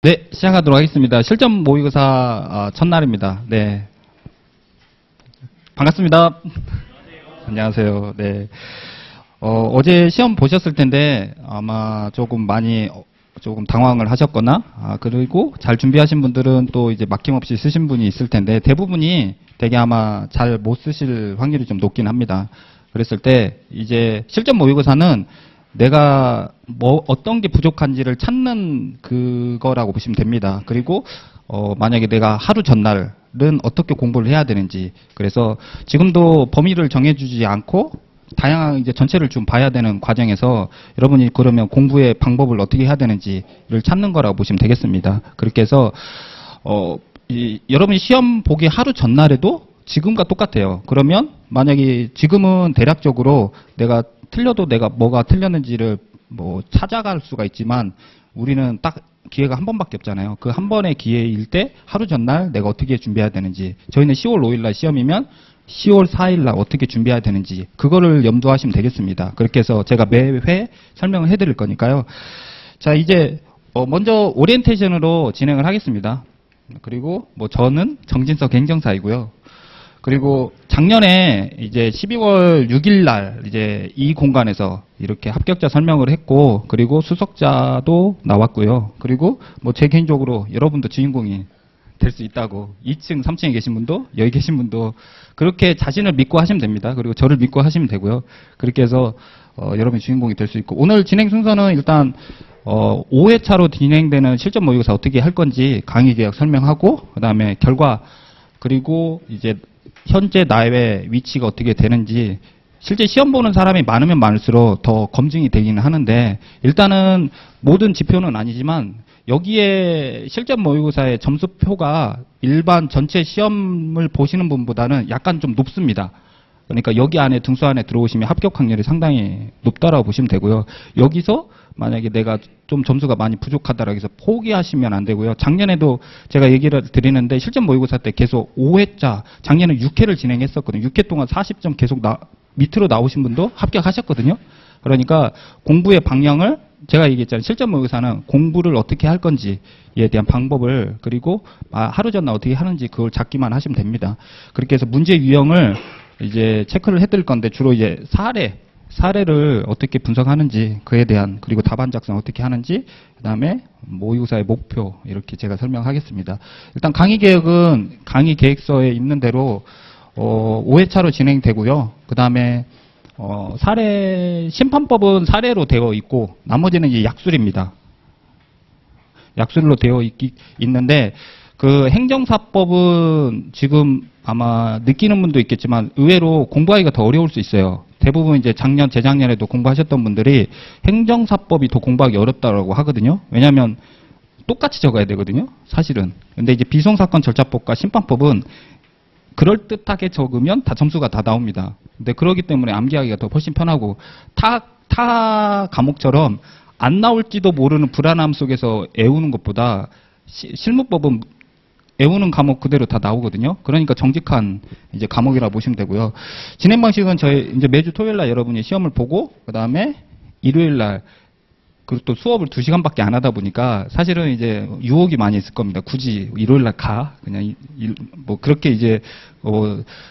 네, 시작하도록 하겠습니다. 실전 모의고사 첫날입니다. 네, 반갑습니다. 안녕하세요. 네, 어제 시험 보셨을 텐데 아마 조금 많이 조금 당황을 하셨거나 그리고 잘 준비하신 분들은 또 이제 막힘없이 쓰신 분이 있을 텐데 대부분이 되게 아마 잘 못 쓰실 확률이 좀 높긴 합니다. 그랬을 때 이제 실전 모의고사는 내가 뭐 어떤 게 부족한지를 찾는 그거라고 보시면 됩니다. 그리고 만약에 내가 하루 전날은 어떻게 공부를 해야 되는지, 그래서 지금도 범위를 정해주지 않고 다양한 이제 전체를 좀 봐야 되는 과정에서 여러분이 그러면 공부의 방법을 어떻게 해야 되는지를 찾는 거라고 보시면 되겠습니다. 그렇게 해서 여러분이 시험 보기 하루 전날에도 지금과 똑같아요. 그러면 만약에 지금은 대략적으로 내가 틀려도 내가 뭐가 틀렸는지를 뭐 찾아갈 수가 있지만 우리는 딱 기회가 한 번밖에 없잖아요. 그 한 번의 기회일 때 하루 전날 내가 어떻게 준비해야 되는지, 저희는 10월 5일 날 시험이면 10월 4일 날 어떻게 준비해야 되는지 그거를 염두하시면 되겠습니다. 그렇게 해서 제가 매회 설명을 해드릴 거니까요. 자, 이제 먼저 오리엔테이션으로 진행을 하겠습니다. 그리고 뭐 저는 정진석 행정사이고요. 그리고 작년에 이제 12월 6일 날 이제 이 공간에서 이렇게 합격자 설명을 했고, 그리고 수석자도 나왔고요. 그리고 뭐 제 개인적으로 여러분도 주인공이 될 수 있다고, 2층, 3층에 계신 분도 여기 계신 분도 그렇게 자신을 믿고 하시면 됩니다. 그리고 저를 믿고 하시면 되고요. 그렇게 해서 여러분이 주인공이 될 수 있고, 오늘 진행 순서는 일단 5회차로 진행되는 실전 모의고사 어떻게 할 건지 강의 계약 설명하고, 그 다음에 결과, 그리고 이제 현재 나의 위치가 어떻게 되는지, 실제 시험 보는 사람이 많으면 많을수록 더 검증이 되기는 하는데, 일단은 모든 지표는 아니지만 여기에 실전 모의고사의 점수표가 일반 전체 시험을 보시는 분보다는 약간 좀 높습니다. 그러니까 여기 안에 등수 안에 들어오시면 합격 확률이 상당히 높다라고 보시면 되고요. 여기서 만약에 내가 좀 점수가 많이 부족하다라고 해서 포기하시면 안 되고요. 작년에도 제가 얘기를 드리는데 실전 모의고사 때 계속 5회차, 작년에 6회를 진행했었거든요. 6회 동안 40점 계속 밑으로 나오신 분도 합격하셨거든요. 그러니까 공부의 방향을, 제가 얘기했잖아요. 실전 모의고사는 공부를 어떻게 할 건지에 대한 방법을, 그리고 하루 전날 어떻게 하는지 그걸 잡기만 하시면 됩니다. 그렇게 해서 문제 유형을 이제 체크를 해드릴 건데, 주로 이제 사례를 어떻게 분석하는지 그에 대한, 그리고 답안 작성 어떻게 하는지, 그 다음에 모의고사의 목표, 이렇게 제가 설명하겠습니다. 일단 강의 계획은 강의 계획서에 있는 대로 5회차로 진행되고요. 그 다음에 심판법은 사례로 되어 있고 나머지는 이제 약술입니다. 약술로 되어 있는데, 그 행정사법은 지금 아마 느끼는 분도 있겠지만 의외로 공부하기가 더 어려울 수 있어요. 대부분 이제 작년, 재작년에도 공부하셨던 분들이 행정사법이 더 공부하기 어렵다고 하거든요. 왜냐하면 똑같이 적어야 되거든요, 사실은. 근데 이제 비송사건 절차법과 심판법은 그럴듯하게 적으면 다 점수가 다 나옵니다. 근데 그러기 때문에 암기하기가 더 훨씬 편하고, 타 과목처럼 안 나올지도 모르는 불안함 속에서 애우는 것보다 실무법은 애우는 과목 그대로 다 나오거든요. 그러니까 정직한 이제 과목이라 보시면 되고요. 진행 방식은 저희 이제 매주 토요일 날 여러분이 시험을 보고, 그 다음에 일요일 날, 그리고 또 수업을 2시간밖에 안 하다 보니까 사실은 이제 유혹이 많이 있을 겁니다. 굳이 일요일 날 그냥 뭐 그렇게 이제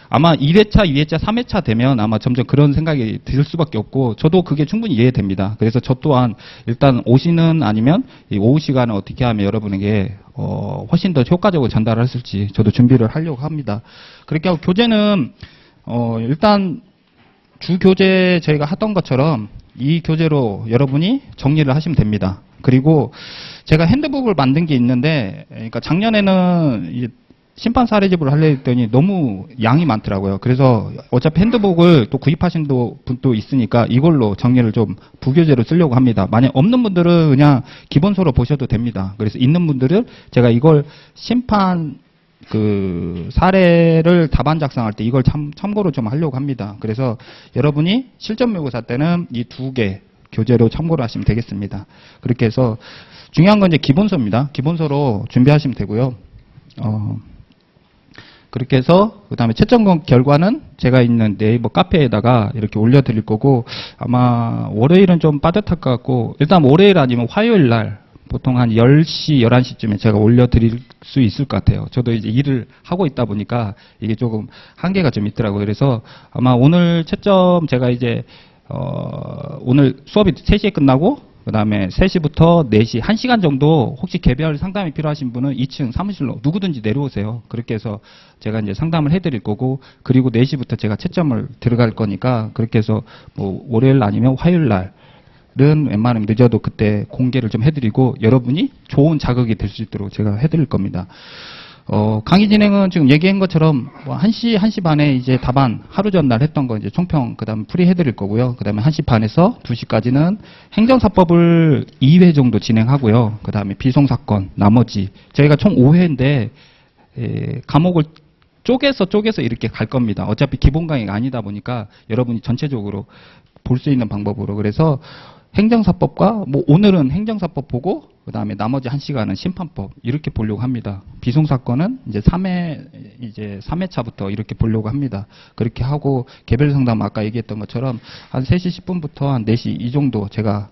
아마 1회차, 2회차, 3회차 되면 아마 점점 그런 생각이 들 수밖에 없고, 저도 그게 충분히 이해됩니다. 그래서 저 또한 일단 오시는, 아니면 이 오후 시간을 어떻게 하면 여러분에게 훨씬 더 효과적으로 전달할 수 있을지 저도 준비를 하려고 합니다. 그렇게 하고 교재는 일단 주 교재 저희가 하던 것처럼 이 교재로 여러분이 정리를 하시면 됩니다. 그리고 제가 핸드북을 만든 게 있는데, 그러니까 작년에는 이 심판 사례집을 하려 했더니 너무 양이 많더라고요. 그래서 어차피 핸드북을 또 구입하신 분도 있으니까 이걸로 정리를 좀 부교재로 쓰려고 합니다. 만약 없는 분들은 그냥 기본서로 보셔도 됩니다. 그래서 있는 분들은 제가 이걸 심판 그 사례를 답안 작성할 때 이걸 참고로 좀 하려고 합니다. 그래서 여러분이 실전 모의고사 때는 이 2개 교재로 참고를 하시면 되겠습니다. 그렇게 해서 중요한 건 이제 기본서입니다. 기본서로 준비하시면 되고요. 그렇게 해서 그 다음에 채점 결과는 제가 있는 네이버 카페에다가 이렇게 올려드릴 거고, 아마 월요일은 좀 빠듯할 것 같고, 일단 월요일 아니면 화요일 날 보통 한 10시, 11시쯤에 제가 올려드릴 수 있을 것 같아요. 저도 이제 일을 하고 있다 보니까 이게 조금 한계가 좀 있더라고요. 그래서 아마 오늘 채점 제가 이제, 오늘 수업이 3시에 끝나고, 그 다음에 3시부터 4시, 1시간 정도 혹시 개별 상담이 필요하신 분은 2층 사무실로 누구든지 내려오세요. 그렇게 해서 제가 이제 상담을 해드릴 거고, 그리고 4시부터 제가 채점을 들어갈 거니까, 그렇게 해서 뭐 월요일 아니면 화요일 날, 은 웬만하면 늦어도 그때 공개를 좀 해드리고 여러분이 좋은 자극이 될 수 있도록 제가 해드릴 겁니다. 강의 진행은 지금 얘기한 것처럼 뭐 1시 반에 이제 답안 하루 전날 했던 거 이제 총평 그다음 풀이 해드릴 거고요. 그다음에 1시 반에서 2시까지는 행정사법을 2회 정도 진행하고요. 그다음에 비송사건 나머지 저희가 총 5회인데 과목을 쪼개서 이렇게 갈 겁니다. 어차피 기본 강의가 아니다 보니까 여러분이 전체적으로 볼 수 있는 방법으로 그래서 행정사법과 뭐 오늘은 행정사법 보고 그다음에 나머지 1시간은 심판법 이렇게 보려고 합니다. 비송사건은 이제 3회차부터 이렇게 보려고 합니다. 그렇게 하고 개별 상담 아까 얘기했던 것처럼 한 3시 10분부터 한 4시 이 정도 제가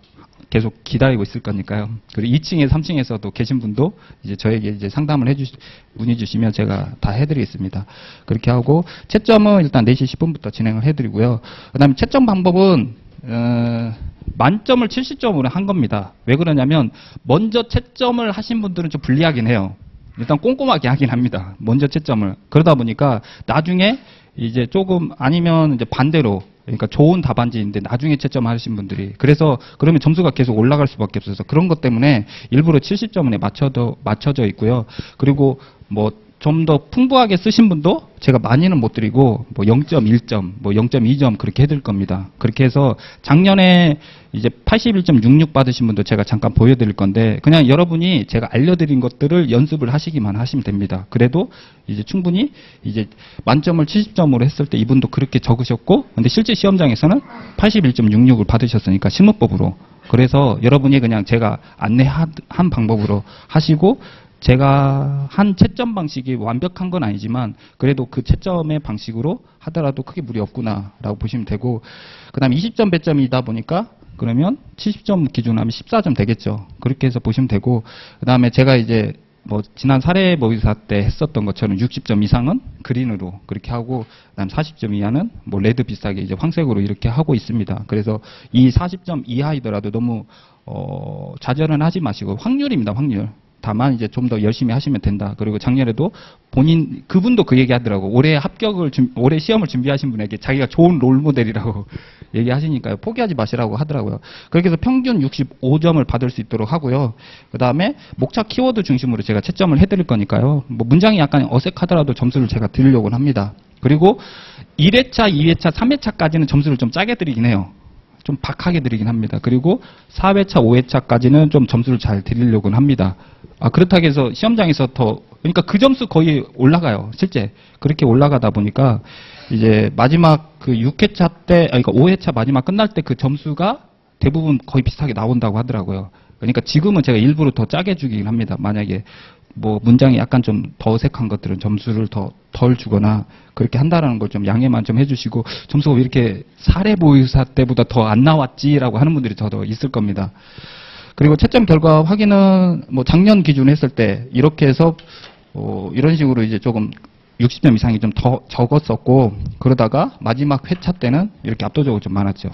계속 기다리고 있을 거니까요. 그리고 2층에 3층에서도 계신 분도 이제 저에게 이제 상담을 문의 주시면 제가 다 해드리겠습니다. 그렇게 하고 채점은 일단 4시 10분부터 진행을 해드리고요. 그다음에 채점 방법은 만점을 70점으로 한 겁니다. 왜 그러냐면 먼저 채점을 하신 분들은 좀 불리하긴 해요. 일단 꼼꼼하게 하긴 합니다. 먼저 채점을. 그러다 보니까 나중에 이제 조금 아니면 이제 반대로 그러니까 좋은 답안지인데 나중에 채점하신 분들이 그래서 그러면 점수가 계속 올라갈 수밖에 없어서 그런 것 때문에 일부러 70점에 맞춰져 있고요. 그리고 뭐 좀 더 풍부하게 쓰신 분도 제가 많이는 못 드리고 뭐 0.1점, 뭐 0.2점 그렇게 해드릴 겁니다. 그렇게 해서 작년에 이제 81.66 받으신 분도 제가 잠깐 보여드릴 건데 그냥 여러분이 제가 알려드린 것들을 연습을 하시기만 하시면 됩니다. 그래도 이제 충분히 이제 만점을 70점으로 했을 때 이분도 그렇게 적으셨고 근데 실제 시험장에서는 81.66을 받으셨으니까 실무법으로 그래서 여러분이 그냥 제가 안내한 방법으로 하시고 제가 한 채점 방식이 완벽한 건 아니지만 그래도 그 채점의 방식으로 하더라도 크게 무리 없구나라고 보시면 되고 그 다음에 20점 배점이다 보니까 그러면 70점 기준으로 하면 14점 되겠죠. 그렇게 해서 보시면 되고 그 다음에 제가 이제 뭐 지난 사례 모의사 때 했었던 것처럼 60점 이상은 그린으로 그렇게 하고 그다음 40점 이하는 뭐 레드 비슷하게 이제 황색으로 이렇게 하고 있습니다. 그래서 이 40점 이하이더라도 너무 좌절은 하지 마시고 확률입니다. 확률. 다만 이제 좀 더 열심히 하시면 된다. 그리고 작년에도 그분도 그 얘기 하더라고. 올해 시험을 준비하신 분에게 자기가 좋은 롤 모델이라고 얘기하시니까요. 포기하지 마시라고 하더라고요. 그렇게 해서 평균 65점을 받을 수 있도록 하고요. 그 다음에 목차 키워드 중심으로 제가 채점을 해드릴 거니까요. 뭐 문장이 약간 어색하더라도 점수를 제가 드리려고 합니다. 그리고 1회차, 2회차, 3회차까지는 점수를 좀 짜게 드리긴 해요. 좀 박하게 드리긴 합니다. 그리고 4회차, 5회차까지는 좀 점수를 잘 드리려고는 합니다. 그렇다고 해서 시험장에서 그러니까 그 점수 거의 올라가요. 실제. 그렇게 올라가다 보니까 이제 마지막 그 6회차 때, 그러니까 5회차 마지막 끝날 때 그 점수가 대부분 거의 비슷하게 나온다고 하더라고요. 그러니까 지금은 제가 일부러 더 짜게 주긴 합니다. 만약에 뭐 문장이 약간 좀 더 어색한 것들은 점수를 더 덜 주거나 그렇게 한다라는 걸 좀 양해만 좀 해주시고 점수가 왜 이렇게 사례 모의사 때보다 더 안 나왔지라고 하는 분들이 더 있을 겁니다. 그리고 채점 결과 확인은 뭐 작년 기준 했을 때 이렇게 해서 이런 식으로 이제 조금 60점 이상이 좀 더 적었었고 그러다가 마지막 회차 때는 이렇게 압도적으로 좀 많았죠.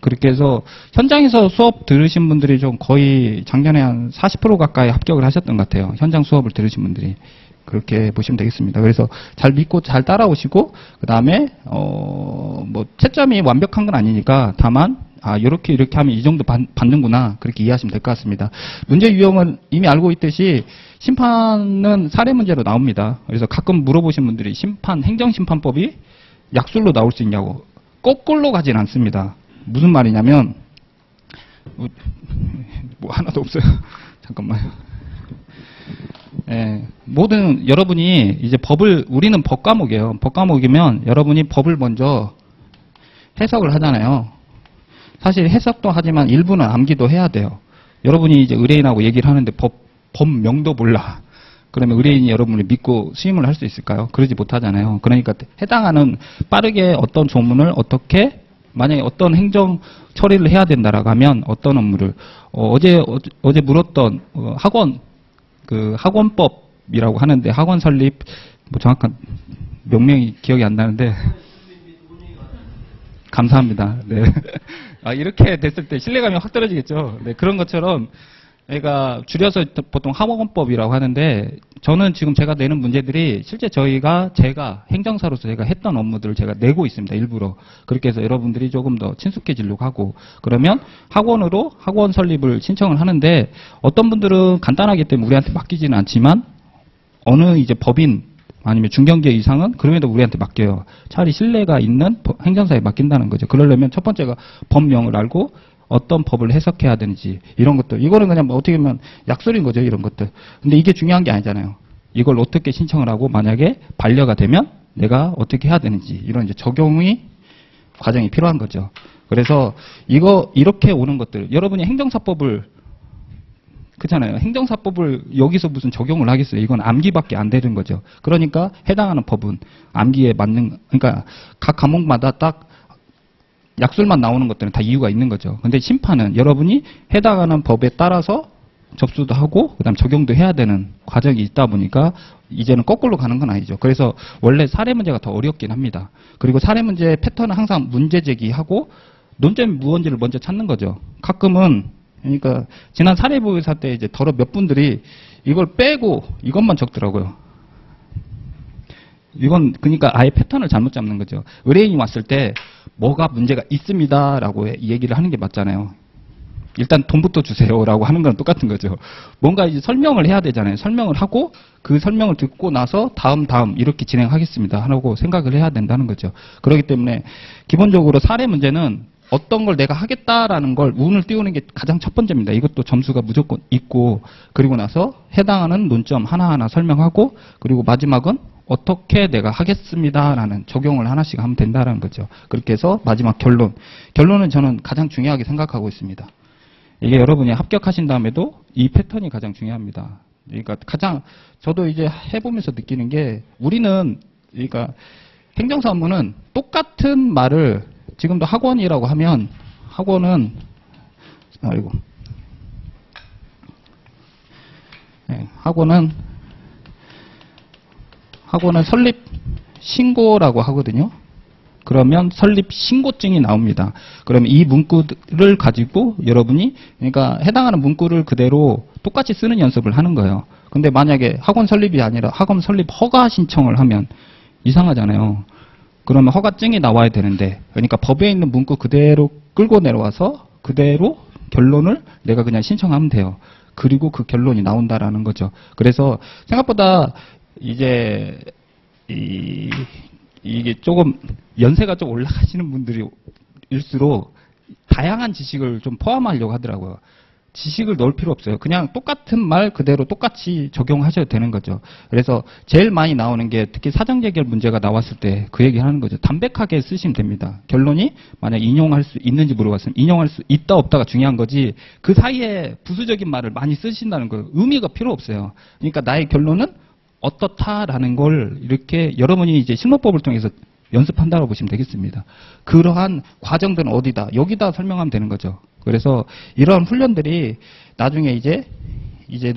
그렇게 해서 현장에서 수업 들으신 분들이 좀 거의 작년에 한 40% 가까이 합격을 하셨던 것 같아요. 현장 수업을 들으신 분들이. 그렇게 보시면 되겠습니다. 그래서 잘 믿고 잘 따라오시고 그 다음에 뭐 채점이 완벽한 건 아니니까 다만 이렇게 하면 이 정도 받는구나 그렇게 이해하시면 될 것 같습니다. 문제 유형은 이미 알고 있듯이 심판은 사례 문제로 나옵니다. 그래서 가끔 물어보신 분들이 행정심판법이 약술로 나올 수 있냐고. 거꾸로 가진 않습니다. 무슨 말이냐면 뭐 하나도 없어요. 잠깐만요. 모든 여러분이 이제 우리는 법 과목이에요. 법 과목이면 여러분이 법을 먼저 해석을 하잖아요. 사실 해석도 하지만 일부는 암기도 해야 돼요. 여러분이 이제 의뢰인하고 얘기를 하는데 법명도 몰라. 그러면 의뢰인이 여러분을 믿고 수임을 할 수 있을까요? 그러지 못하잖아요. 그러니까 해당하는 빠르게 어떤 조문을 어떻게 만약에 어떤 행정 처리를 해야 된다라고 하면 어떤 업무를 어제 물었던 학원 학원법이라고 하는데 학원 설립 뭐 정확한 명명이 기억이 안 나는데 감사합니다. 네. 이렇게 됐을 때 신뢰감이 확 떨어지겠죠. 네, 그런 것처럼 그러니까 줄여서 보통 학원법이라고 하는데 저는 지금 제가 내는 문제들이 실제 제가 행정사로서 제가 했던 업무들을 제가 내고 있습니다. 일부러. 그렇게 해서 여러분들이 조금 더 친숙해지려고 하고 그러면 학원으로 학원 설립을 신청을 하는데 어떤 분들은 간단하기 때문에 우리한테 맡기지는 않지만 어느 이제 법인 아니면 중견기업 이상은 그럼에도 우리한테 맡겨요. 차라리 신뢰가 있는 행정사에 맡긴다는 거죠. 그러려면 첫 번째가 법령을 알고 어떤 법을 해석해야 되는지 이런 것들. 이거는 그냥 뭐 어떻게 보면 약술인 거죠. 이런 것들. 근데 이게 중요한 게 아니잖아요. 이걸 어떻게 신청을 하고 만약에 반려가 되면 내가 어떻게 해야 되는지 이런 이제 적용의 과정이 필요한 거죠. 그래서 이렇게 오는 것들. 여러분이 행정사법을 그렇잖아요. 행정사법을 여기서 무슨 적용을 하겠어요. 이건 암기밖에 안 되는 거죠. 그러니까 해당하는 법은 암기에 맞는 그러니까 각 과목마다 딱 약술만 나오는 것들은 다 이유가 있는 거죠. 근데 심판은 여러분이 해당하는 법에 따라서 접수도 하고 그다음 적용도 해야 되는 과정이 있다 보니까 이제는 거꾸로 가는 건 아니죠. 그래서 원래 사례 문제가 더 어렵긴 합니다. 그리고 사례 문제 패턴은 항상 문제 제기하고 논점이 무언지를 먼저 찾는 거죠. 가끔은 그러니까 지난 사례보고서 때 이제 더러 몇 분들이 이걸 빼고 이것만 적더라고요. 이건 그러니까 아예 패턴을 잘못 잡는 거죠. 의뢰인이 왔을 때 뭐가 문제가 있습니다라고 얘기를 하는 게 맞잖아요. 일단 돈부터 주세요라고 하는 건 똑같은 거죠. 뭔가 이제 설명을 해야 되잖아요. 설명을 하고 그 설명을 듣고 나서 다음 이렇게 진행하겠습니다 하고 생각을 해야 된다는 거죠. 그렇기 때문에 기본적으로 사례 문제는 어떤 걸 내가 하겠다라는 걸 운을 띄우는 게 가장 첫 번째입니다. 이것도 점수가 무조건 있고 그리고 나서 해당하는 논점 하나하나 설명하고 그리고 마지막은 어떻게 내가 하겠습니다라는 적용을 하나씩 하면 된다는 거죠. 그렇게 해서 마지막 결론은 저는 가장 중요하게 생각하고 있습니다. 이게 여러분이 합격하신 다음에도 이 패턴이 가장 중요합니다. 그러니까 저도 이제 해보면서 느끼는 게 우리는 그러니까 행정사 업무는 똑같은 말을 지금도 학원이라고 하면 학원은 학원은 설립 신고라고 하거든요. 그러면 설립 신고증이 나옵니다. 그러면 이 문구를 가지고 여러분이 그러니까 해당하는 문구를 그대로 똑같이 쓰는 연습을 하는 거예요. 근데 만약에 학원 설립이 아니라 학원 설립 허가 신청을 하면 이상하잖아요. 그러면 허가증이 나와야 되는데 그러니까 법에 있는 문구 그대로 끌고 내려와서 그대로 결론을 내가 그냥 신청하면 돼요. 그리고 그 결론이 나온다라는 거죠. 그래서 생각보다 이제 이게 조금 연세가 좀 올라가시는 분들일수록 다양한 지식을 좀 포함하려고 하더라고요. 지식을 넣을 필요 없어요. 그냥 똑같은 말 그대로 똑같이 적용하셔도 되는 거죠. 그래서 제일 많이 나오는 게 특히 사정재결 문제가 나왔을 때 그 얘기 하는 거죠. 담백하게 쓰시면 됩니다. 결론이 만약 인용할 수 있는지 물어봤으면 인용할 수 있다 없다가 중요한 거지 그 사이에 부수적인 말을 많이 쓰신다는 거예요. 의미가 필요 없어요. 그러니까 나의 결론은 어떻다라는 걸 이렇게 여러분이 이제 실무법을 통해서 연습한다고 보시면 되겠습니다. 그러한 과정들은 어디다? 여기다 설명하면 되는 거죠. 그래서 이런 훈련들이 나중에 이제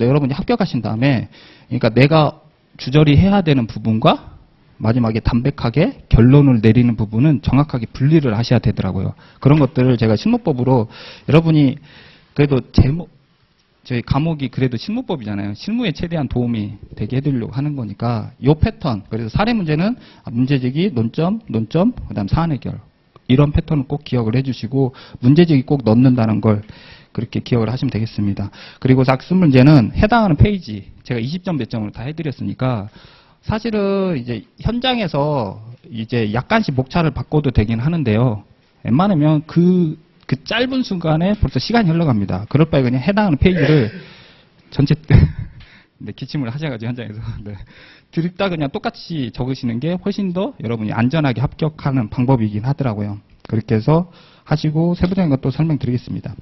여러분이 합격하신 다음에 그러니까 내가 주저리 해야 되는 부분과 마지막에 담백하게 결론을 내리는 부분은 정확하게 분리를 하셔야 되더라고요. 그런 것들을 제가 실무법으로 여러분이 그래도 저희 과목이 그래도 실무법이잖아요. 실무에 최대한 도움이 되게 해드리려고 하는 거니까 요 패턴, 그래서 사례 문제는 문제제기, 논점, 그다음 사안 해결 이런 패턴을 꼭 기억을 해주시고 문제제기 꼭 넣는다는 걸 그렇게 기억을 하시면 되겠습니다. 그리고 학습 문제는 해당하는 페이지 제가 20점 몇 점으로 다 해드렸으니까 사실은 이제 현장에서 이제 약간씩 목차를 바꿔도 되긴 하는데요. 웬만하면 그 짧은 순간에 벌써 시간이 흘러갑니다. 그럴 바에 그냥 해당하는 페이지를 전체 네, 기침을 하셔가지고 현장에서 드립다 그냥 똑같이 적으시는 게 훨씬 더 여러분이 안전하게 합격하는 방법이긴 하더라고요. 그렇게 해서 하시고 세부적인 것도 설명드리겠습니다.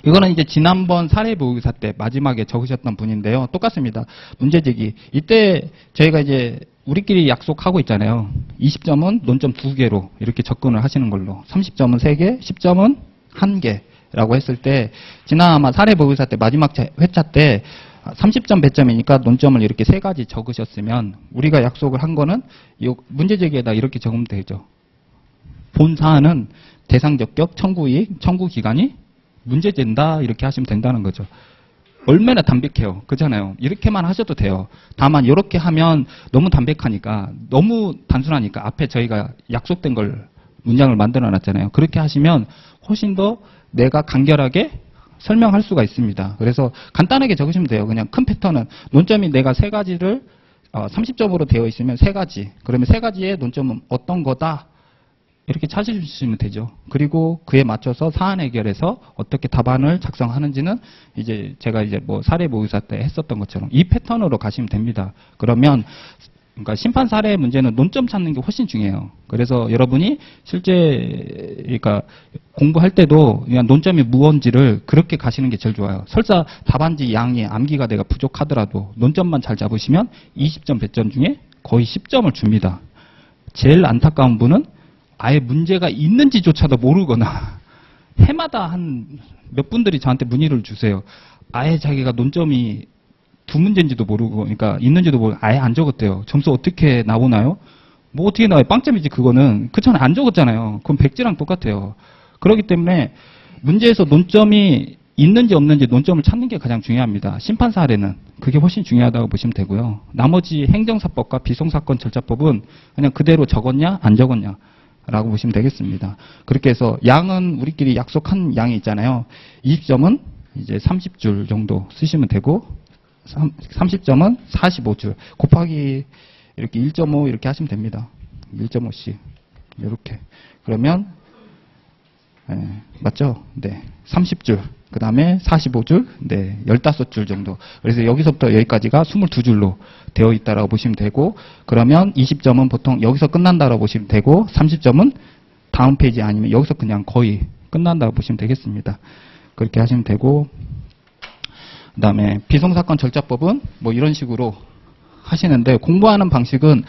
이거는 이제 지난번 사례보고사 때 마지막에 적으셨던 분인데요. 똑같습니다. 문제제기. 이때 저희가 이제 우리끼리 약속하고 있잖아요. 20점은 논점 2개로 이렇게 접근을 하시는 걸로. 30점은 3개, 10점은 1개라고 했을 때, 지난 아마 사례보고서 때 마지막 회차 때 30점 배점이니까 논점을 이렇게 3가지 적으셨으면 우리가 약속을 한 거는 이 문제 제기에다 이렇게 적으면 되죠. 본 사안은 대상 적격, 청구 이익, 청구 기간이 문제된다 이렇게 하시면 된다는 거죠. 얼마나 담백해요. 그렇잖아요. 이렇게만 하셔도 돼요. 다만 이렇게 하면 너무 담백하니까, 너무 단순하니까 앞에 저희가 약속된 걸 문장을 만들어 놨잖아요. 그렇게 하시면 훨씬 더 내가 간결하게 설명할 수가 있습니다. 그래서 간단하게 적으시면 돼요. 그냥 큰 패턴은 논점이 내가 3가지를 30점으로 되어 있으면 3가지. 그러면 3가지의 논점은 어떤 거다. 이렇게 찾아주시면 되죠. 그리고 그에 맞춰서 사안 해결해서 어떻게 답안을 작성하는지는 이제 제가 이제 뭐 사례 모의사 때 했었던 것처럼 이 패턴으로 가시면 됩니다. 그러면 그러니까 심판 사례 문제는 논점 찾는 게 훨씬 중요해요. 그래서 여러분이 실제 그러니까 공부할 때도 그냥 논점이 무언지를 그렇게 가시는 게 제일 좋아요. 설사 답안지 양이 암기가 내가 부족하더라도 논점만 잘 잡으시면 20점 100점 중에 거의 10점을 줍니다. 제일 안타까운 분은 아예 문제가 있는지조차도 모르거나 해마다 한 몇 분들이 저한테 문의를 주세요. 아예 자기가 논점이 2문제인지도 모르고, 그러니까 있는지도 모르고 아예 안 적었대요. 점수 어떻게 나오나요? 뭐 어떻게 나와요? 빵점이지 그거는. 그렇잖아요. 안 적었잖아요. 그럼 백지랑 똑같아요. 그렇기 때문에 문제에서 논점이 있는지 없는지 논점을 찾는 게 가장 중요합니다. 심판 사례는 그게 훨씬 중요하다고 보시면 되고요. 나머지 행정사법과 비송사건 절차법은 그냥 그대로 적었냐 안 적었냐 라고 보시면 되겠습니다. 그렇게 해서 양은 우리끼리 약속한 양이 있잖아요. 20점은 이제 30줄 정도 쓰시면 되고 30점은 45줄 곱하기 이렇게 1.5 이렇게 하시면 됩니다. 1.5씩 이렇게. 그러면 맞죠? 네. 30줄. 그 다음에 45줄, 네, 15줄 정도. 그래서 여기서부터 여기까지가 22줄로 되어 있다라고 보시면 되고, 그러면 20점은 보통 여기서 끝난다라고 보시면 되고, 30점은 다음 페이지 아니면 여기서 그냥 거의 끝난다고 보시면 되겠습니다. 그렇게 하시면 되고, 그 다음에 비송사건 절차법은 뭐 이런 식으로 하시는데, 공부하는 방식은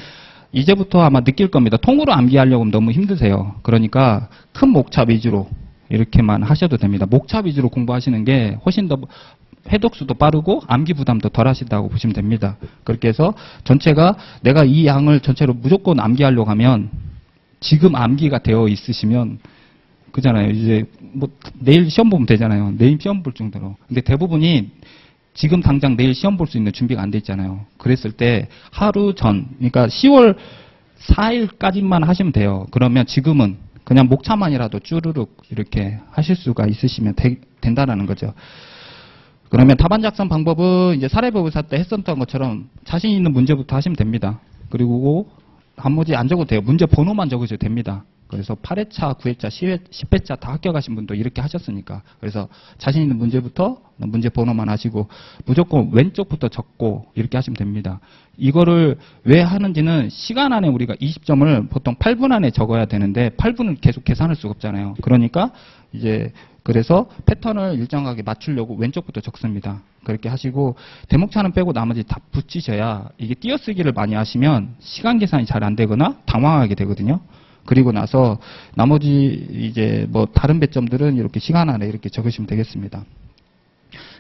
이제부터 아마 느낄 겁니다. 통으로 암기하려고 하면 너무 힘드세요. 그러니까 큰 목차 위주로 이렇게만 하셔도 됩니다. 목차 위주로 공부하시는 게 훨씬 더 회독수도 빠르고 암기 부담도 덜 하신다고 보시면 됩니다. 그렇게 해서 전체가 내가 이 양을 전체로 무조건 암기하려고 하면 지금 암기가 되어 있으시면 그잖아요. 이제 뭐 내일 시험 보면 되잖아요. 내일 시험 볼 정도로. 근데 대부분이 지금 당장 내일 시험 볼 수 있는 준비가 안 돼 있잖아요. 그랬을 때 하루 전, 그러니까 10월 4일까지만 하시면 돼요. 그러면 지금은 그냥 목차만이라도 쭈르륵 이렇게 하실 수가 있으시면 된다라는 거죠. 그러면 답안 작성 방법은 이제 사례보고서 때 했었던 것처럼 자신 있는 문제부터 하시면 됩니다. 그리고 단무지 안 적어도 돼요. 문제 번호만 적으셔도 됩니다. 그래서 8회차, 9회차, 10회차 다 합격하신 분도 이렇게 하셨으니까. 그래서 자신 있는 문제부터 문제 번호만 하시고 무조건 왼쪽부터 적고 이렇게 하시면 됩니다. 이거를 왜 하는지는 시간 안에 우리가 20점을 보통 8분 안에 적어야 되는데 8분을 계속 계산할 수가 없잖아요. 그러니까 이제 그래서 패턴을 일정하게 맞추려고 왼쪽부터 적습니다. 그렇게 하시고 대목차는 빼고 나머지 다 붙이셔야 이게 띄어쓰기를 많이 하시면 시간 계산이 잘 안 되거나 당황하게 되거든요. 그리고 나서 나머지 이제 뭐 다른 배점들은 이렇게 시간 안에 이렇게 적으시면 되겠습니다.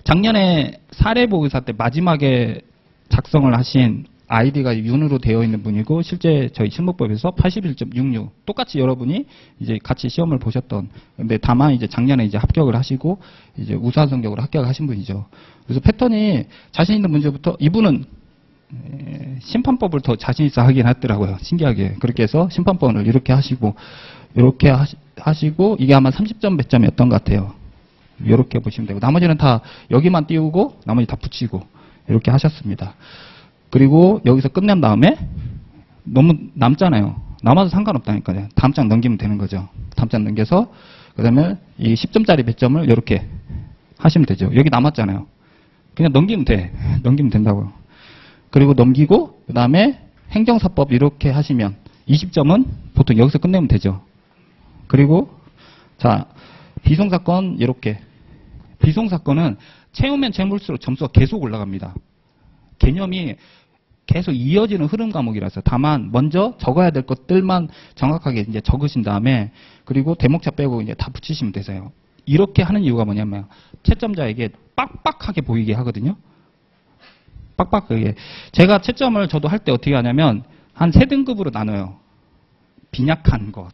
작년에 사례보고서 때 마지막에 작성을 하신 아이디가 윤으로 되어 있는 분이고 실제 저희 실무법에서 81.66 똑같이 여러분이 이제 같이 시험을 보셨던 근데 다만 이제 작년에 이제 합격을 하시고 이제 우수한 성적으로 합격하신 분이죠. 그래서 패턴이 자신 있는 문제부터 이분은 심판법을 더 자신 있어 하긴 하더라고요. 신기하게. 그렇게 해서 심판법을 이렇게 하시고 이렇게 하시고 이게 아마 30점 배점이었던 것 같아요. 이렇게 보시면 되고 나머지는 다 여기만 띄우고 나머지 다 붙이고 이렇게 하셨습니다. 그리고 여기서 끝낸 다음에 너무 남잖아요. 남아도 상관없다니까요. 다음 장 넘기면 되는 거죠. 다음 장 넘겨서 그다음에 이 10점짜리 배점을 이렇게 하시면 되죠. 여기 남았잖아요. 그냥 넘기면 돼. 넘기면 된다고요. 그리고 넘기고 그 다음에 행정사법 이렇게 하시면 20점은 보통 여기서 끝내면 되죠. 그리고 자 비송사건 이렇게 비송사건은 채우면 채울수록 점수가 계속 올라갑니다. 개념이 계속 이어지는 흐름 과목이라서 다만 먼저 적어야 될 것들만 정확하게 이제 적으신 다음에 그리고 대목차 빼고 이제 다 붙이시면 되세요. 이렇게 하는 이유가 뭐냐면 채점자에게 빡빡하게 보이게 하거든요. 빡빡하게. 제가 채점을 저도 할 때 어떻게 하냐면 한 3등급으로 나눠요. 빈약한 것.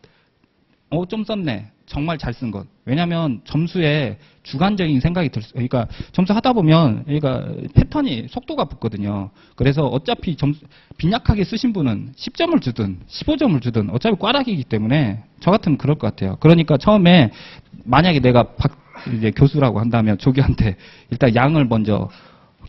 좀 썼네. 정말 잘 쓴 것. 왜냐면 점수에 주관적인 생각이 그러니까 점수 하다 보면 그러니까 패턴이 속도가 붙거든요. 그래서 어차피 빈약하게 쓰신 분은 10점을 주든 15점을 주든 어차피 꽈락이기 때문에 저 같으면 그럴 것 같아요. 그러니까 처음에 만약에 내가 이제 교수라고 한다면 조교한테 일단 양을 먼저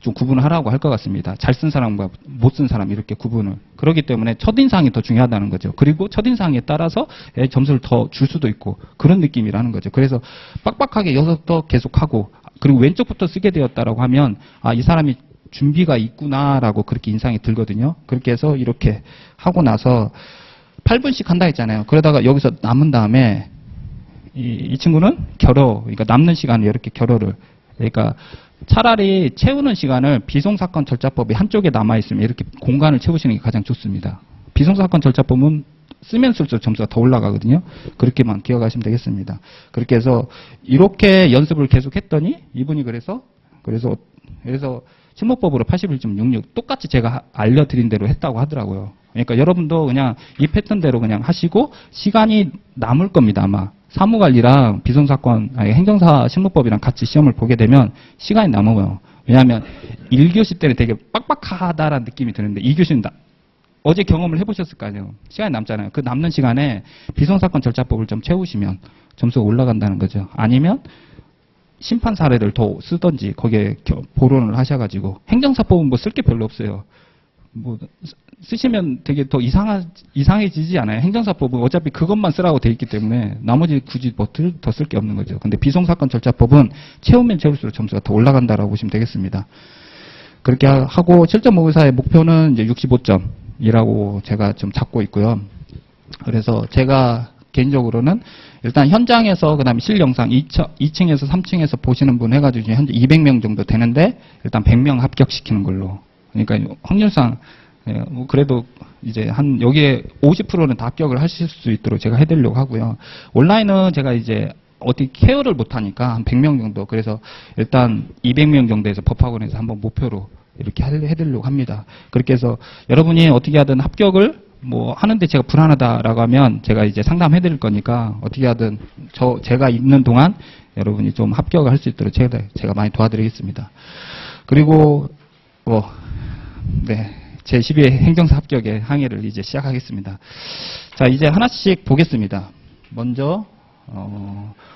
좀 구분을 하라고 할 것 같습니다. 잘 쓴 사람과 못 쓴 사람 이렇게 구분을. 그렇기 때문에 첫인상이 더 중요하다는 거죠. 그리고 첫인상에 따라서 점수를 더 줄 수도 있고 그런 느낌이라는 거죠. 그래서 빡빡하게 여기서부터 계속하고 그리고 왼쪽부터 쓰게 되었다라고 하면 이 사람이 준비가 있구나라고 그렇게 인상이 들거든요. 그렇게 해서 이렇게 하고 나서 8분씩 한다 했잖아요. 그러다가 여기서 남은 다음에 이 친구는 그러니까 남는 시간을 이렇게 결어를 그러니까 차라리 채우는 시간을 비송사건 절차법이 한쪽에 남아있으면 이렇게 공간을 채우시는 게 가장 좋습니다. 비송사건 절차법은 쓰면 쓸수록 점수가 더 올라가거든요. 그렇게만 기억하시면 되겠습니다. 그렇게 해서 이렇게 연습을 계속 했더니 이분이 그래서 신문법으로 81.66 똑같이 제가 알려드린 대로 했다고 하더라고요. 그러니까 여러분도 그냥 이 패턴대로 그냥 하시고 시간이 남을 겁니다. 아마 사무관리랑 비송사건, 행정사 실무법이랑 같이 시험을 보게 되면 시간이 남아요. 왜냐하면 1교시 때는 되게 빡빡하다라는 느낌이 드는데 2교시는 어제 경험을 해보셨을 거 아니에요. 시간이 남잖아요. 그 남는 시간에 비송사건 절차법을 좀 채우시면 점수가 올라간다는 거죠. 아니면 심판 사례를 더 쓰던지 거기에 보론을 하셔가지고 행정사법은 뭐 쓸 게 별로 없어요. 뭐 쓰시면 되게 더 이상해지지 않아요. 행정사법은 어차피 그것만 쓰라고 돼 있기 때문에 나머지 굳이 뭐 더 쓸 게 없는 거죠. 근데 비송사건 절차법은 채우면 채울수록 점수가 더 올라간다라고 보시면 되겠습니다. 그렇게 하고 7.5의사의 목표는 이제 65점이라고 제가 좀 잡고 있고요. 그래서 제가 개인적으로는 일단 현장에서 그다음에 실영상 2층에서 3층에서 보시는 분 해가지고 지금 현재 200명 정도 되는데 일단 100명 합격시키는 걸로. 그러니까 확률상 뭐 그래도 이제 한 여기에 50%는 다 합격을 하실 수 있도록 제가 해드리려고 하고요. 온라인은 제가 이제 어떻게 케어를 못하니까 한 100명 정도. 그래서 일단 200명 정도에서 법학원에서 한번 목표로 이렇게 해드리려고 합니다. 그렇게 해서 여러분이 어떻게 하든 합격을 뭐 하는데 제가 불안하다라고 하면 제가 이제 상담해드릴 거니까 어떻게 하든 제가 있는 동안 여러분이 좀 합격을 할 수 있도록 제가 많이 도와드리겠습니다. 그리고 제12회 행정사 합격의 항해를 이제 시작하겠습니다. 자, 이제 하나씩 보겠습니다. 먼저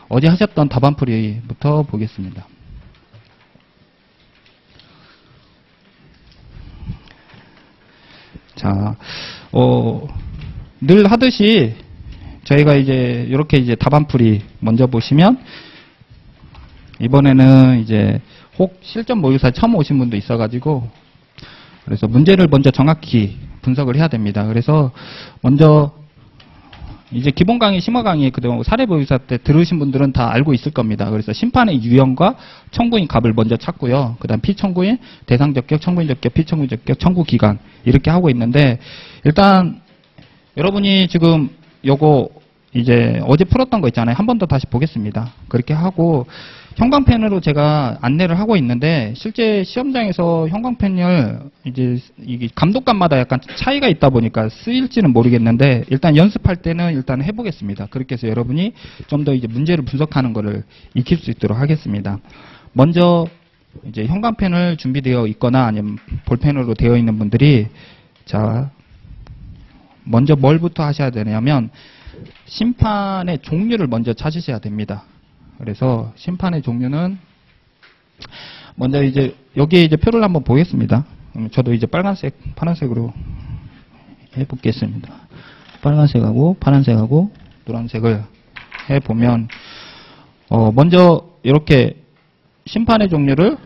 어제 하셨던 답안풀이부터 보겠습니다. 자, 늘 하듯이 저희가 이제 이렇게 이제 답안풀이 먼저 보시면 이번에는 이제 혹 실전 모의고사에 처음 오신 분도 있어가지고 그래서 문제를 먼저 정확히 분석을 해야 됩니다. 그래서 먼저 이제 기본 강의, 심화 강의 그동안 사례 모의고사 때 들으신 분들은 다 알고 있을 겁니다. 그래서 심판의 유형과 청구인 값을 먼저 찾고요. 그다음 피청구인, 대상 적격, 청구인 적격, 피청구인 적격, 청구 기간 이렇게 하고 있는데 일단 여러분이 지금 요거 이제 어제 풀었던 거 있잖아요. 한 번 더 다시 보겠습니다. 그렇게 하고 형광펜으로 제가 안내를 하고 있는데 실제 시험장에서 형광펜을 이제 이게 감독관마다 약간 차이가 있다 보니까 쓰일지는 모르겠는데 일단 연습할 때는 일단 해보겠습니다. 그렇게 해서 여러분이 좀 더 이제 문제를 분석하는 거를 익힐 수 있도록 하겠습니다. 먼저 이제 형광펜을 준비되어 있거나 아니면 볼펜으로 되어 있는 분들이 자 먼저 뭘부터 하셔야 되냐면 심판의 종류를 먼저 찾으셔야 됩니다. 그래서 심판의 종류는 먼저 이제 여기에 이제 표를 한번 보겠습니다. 저도 이제 빨간색, 파란색으로 해보겠습니다. 빨간색하고 파란색하고 노란색을 해보면 먼저 이렇게 심판의 종류를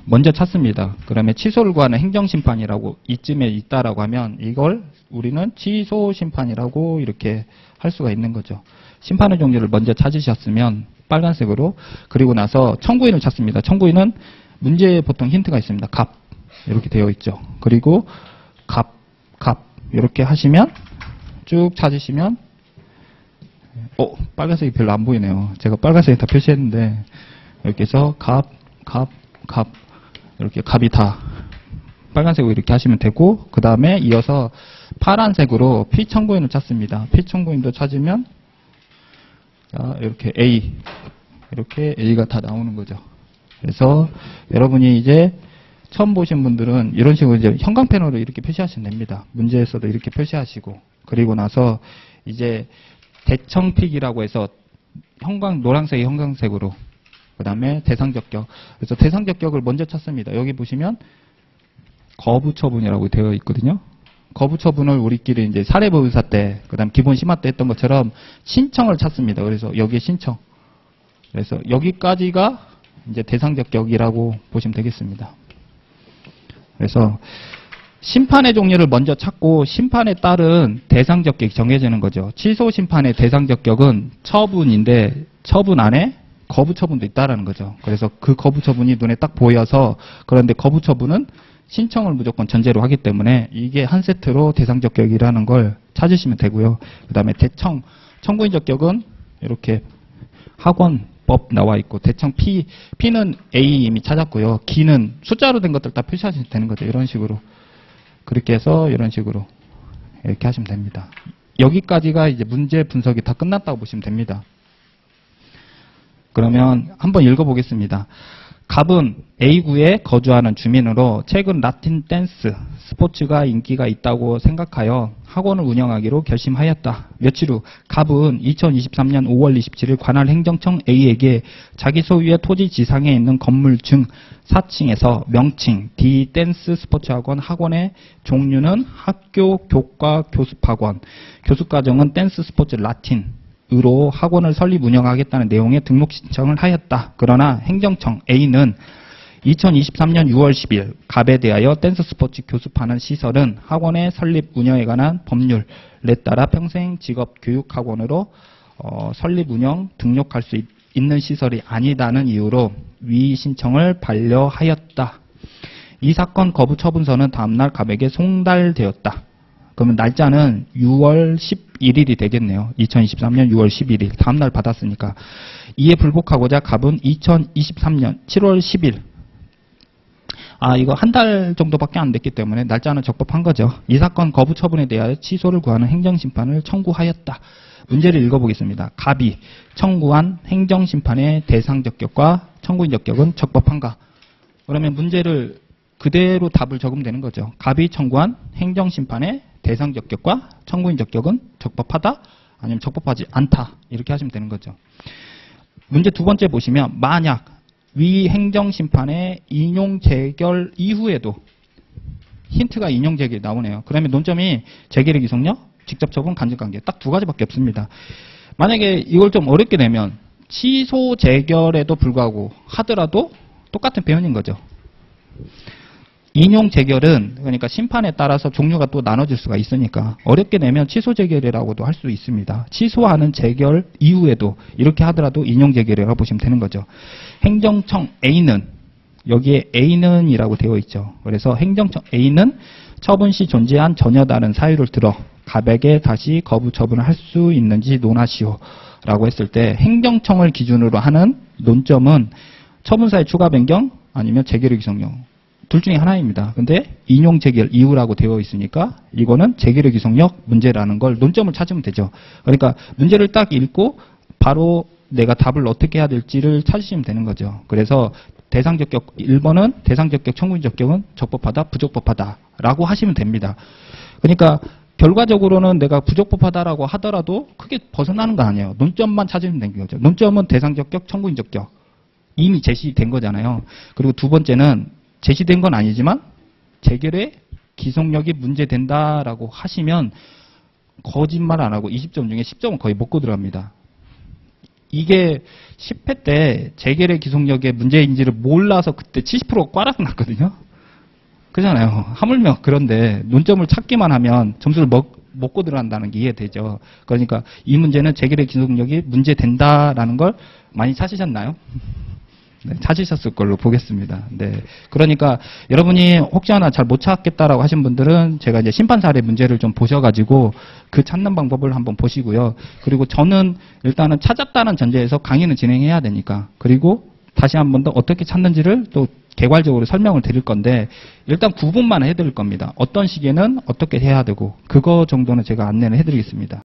먼저 찾습니다. 그러면 취소를 구하는 행정심판이라고 이쯤에 있다라고 하면 이걸 우리는 취소심판이라고 이렇게 할 수가 있는 거죠. 심판의 종류를 먼저 찾으셨으면 빨간색으로 그리고 나서 청구인을 찾습니다. 청구인은 문제에 보통 힌트가 있습니다. 값. 이렇게 되어 있죠. 그리고 갑 이렇게 하시면 쭉 찾으시면 빨간색이 별로 안 보이네요. 제가 빨간색에 다 표시했는데 이렇게 해서 갑 이렇게 갑이 다 빨간색으로 이렇게 하시면 되고, 그 다음에 이어서 파란색으로 피청구인을 찾습니다. 피청구인도 찾으면 자, 이렇게 이렇게 A가 다 나오는 거죠. 그래서 여러분이 이제 처음 보신 분들은 이런 식으로 이제 형광펜으로 이렇게 표시하시면 됩니다. 문제에서도 이렇게 표시하시고, 그리고 나서 이제 대청픽이라고 해서 노란색이 형광색으로, 그 다음에 대상적격. 그래서 대상적격을 먼저 찾습니다. 여기 보시면 거부처분이라고 되어 있거든요. 거부처분을 우리끼리 이제 사례보유사 때, 그 다음 기본 심화 때 했던 것처럼 신청을 찾습니다. 그래서 여기에 신청. 그래서 여기까지가 이제 대상적격이라고 보시면 되겠습니다. 그래서 심판의 종류를 먼저 찾고 심판에 따른 대상적격이 정해지는 거죠. 취소 심판의 대상적격은 처분인데 처분 안에 거부처분도 있다라는 거죠. 그래서 그 거부처분이 눈에 딱 보여서, 그런데 거부처분은 신청을 무조건 전제로 하기 때문에 이게 한 세트로 대상적격이라는 걸 찾으시면 되고요. 그 다음에 청구인적격은 이렇게 학원법 나와 있고, 대청 P는 A 이미 찾았고요. 기는 숫자로 된 것들 다 표시하시면 되는 거죠. 이런 식으로. 그렇게 해서 이런 식으로 이렇게 하시면 됩니다. 여기까지가 이제 문제 분석이 다 끝났다고 보시면 됩니다. 그러면 한번 읽어보겠습니다. 갑은 A구에 거주하는 주민으로 최근 라틴 댄스 스포츠가 인기가 있다고 생각하여 학원을 운영하기로 결심하였다. 며칠 후 갑은 2023년 5월 27일 관할 행정청 A에게 자기 소유의 토지 지상에 있는 건물 중 4층에서 명칭 D 댄스 스포츠 학원의 종류는 학교 교과 교습학원, 교습과정은 댄스 스포츠 라틴 으로 학원을 설립 운영하겠다는 내용의 등록 신청을 하였다. 그러나 행정청 A는 2023년 6월 10일 갑에 대하여 댄스 스포츠 교습하는 시설은 학원의 설립 운영에 관한 법률에 따라 평생 직업 교육 학원으로 설립 운영 등록할 수 있는 시설이 아니다는 이유로 위 신청을 반려하였다. 이 사건 거부 처분서는 다음날 갑에게 송달되었다. 그러면 날짜는 6월 11일이 되겠네요. 2023년 6월 11일. 다음날 받았으니까. 이에 불복하고자 갑은 2023년 7월 10일. 이거 한 달 정도밖에 안 됐기 때문에 날짜는 적법한 거죠. 이 사건 거부 처분에 대하여 취소를 구하는 행정심판을 청구하였다. 문제를 읽어보겠습니다. 갑이 청구한 행정심판의 대상적격과 청구인적격은 적법한가? 그러면 문제를 그대로 답을 적으면 되는 거죠. 갑이 청구한 행정심판의 대상적격과 청구인적격은 적법하다? 아니면 적법하지 않다? 이렇게 하시면 되는 거죠. 문제 두 번째 보시면 만약 위 행정심판의 인용 재결 이후에도 힌트가 인용 재결이 나오네요. 그러면 논점이 재결의 기속력, 직접 처분, 간접관계 딱 두 가지밖에 없습니다. 만약에 이걸 좀 어렵게 내면 취소 재결에도 불구하고 하더라도 똑같은 표현인 거죠. 인용 재결은 그러니까 심판에 따라서 종류가 또 나눠질 수가 있으니까 어렵게 내면 취소 재결이라고도 할 수 있습니다. 취소하는 재결 이후에도 이렇게 하더라도 인용 재결이라고 보시면 되는 거죠. 행정청 A는 여기에 A는 이라고 되어 있죠. 그래서 행정청 A는 처분 시 존재한 전혀 다른 사유를 들어 갑에게 다시 거부 처분을 할 수 있는지 논하시오 라고 했을 때 행정청을 기준으로 하는 논점은 처분사의 추가 변경 아니면 재결의 기속력 둘 중에 하나입니다. 근데 인용 재결 이후라고 되어 있으니까 이거는 재결의 기속력 문제라는 걸 논점을 찾으면 되죠. 그러니까 문제를 딱 읽고 바로 내가 답을 어떻게 해야 될지를 찾으시면 되는 거죠. 그래서 대상적격 1번은 대상적격 청구인적격은 적법하다 부적법하다 라고 하시면 됩니다. 그러니까 결과적으로는 내가 부적법하다라고 하더라도 크게 벗어나는 거 아니에요. 논점만 찾으면 되는 거죠. 논점은 대상적격 청구인적격 이미 제시된 거잖아요. 그리고 두 번째는 제시된 건 아니지만 재결의 기속력이 문제된다라고 하시면 거짓말 안 하고 20점 중에 10점은 거의 먹고 들어갑니다. 이게 10회 때 재결의 기속력의 문제인지를 몰라서 그때 70%가 꽈락 났거든요. 그잖아요. 하물며 그런데 논점을 찾기만 하면 점수를 먹고 들어간다는 게 이해되죠. 그러니까 이 문제는 재결의 기속력이 문제된다라는 걸 많이 찾으셨나요? 네, 찾으셨을 걸로 보겠습니다. 네. 그러니까 여러분이 혹시 하나 잘 못 찾겠다라고 하신 분들은 제가 이제 심판 사례 문제를 좀 보셔가지고 그 찾는 방법을 한번 보시고요. 그리고 저는 일단은 찾았다는 전제에서 강의는 진행해야 되니까. 그리고 다시 한 번 더 어떻게 찾는지를 또 개괄적으로 설명을 드릴 건데 일단 구분만 해드릴 겁니다. 어떤 시기에는 어떻게 해야 되고 그거 정도는 제가 안내를 해드리겠습니다.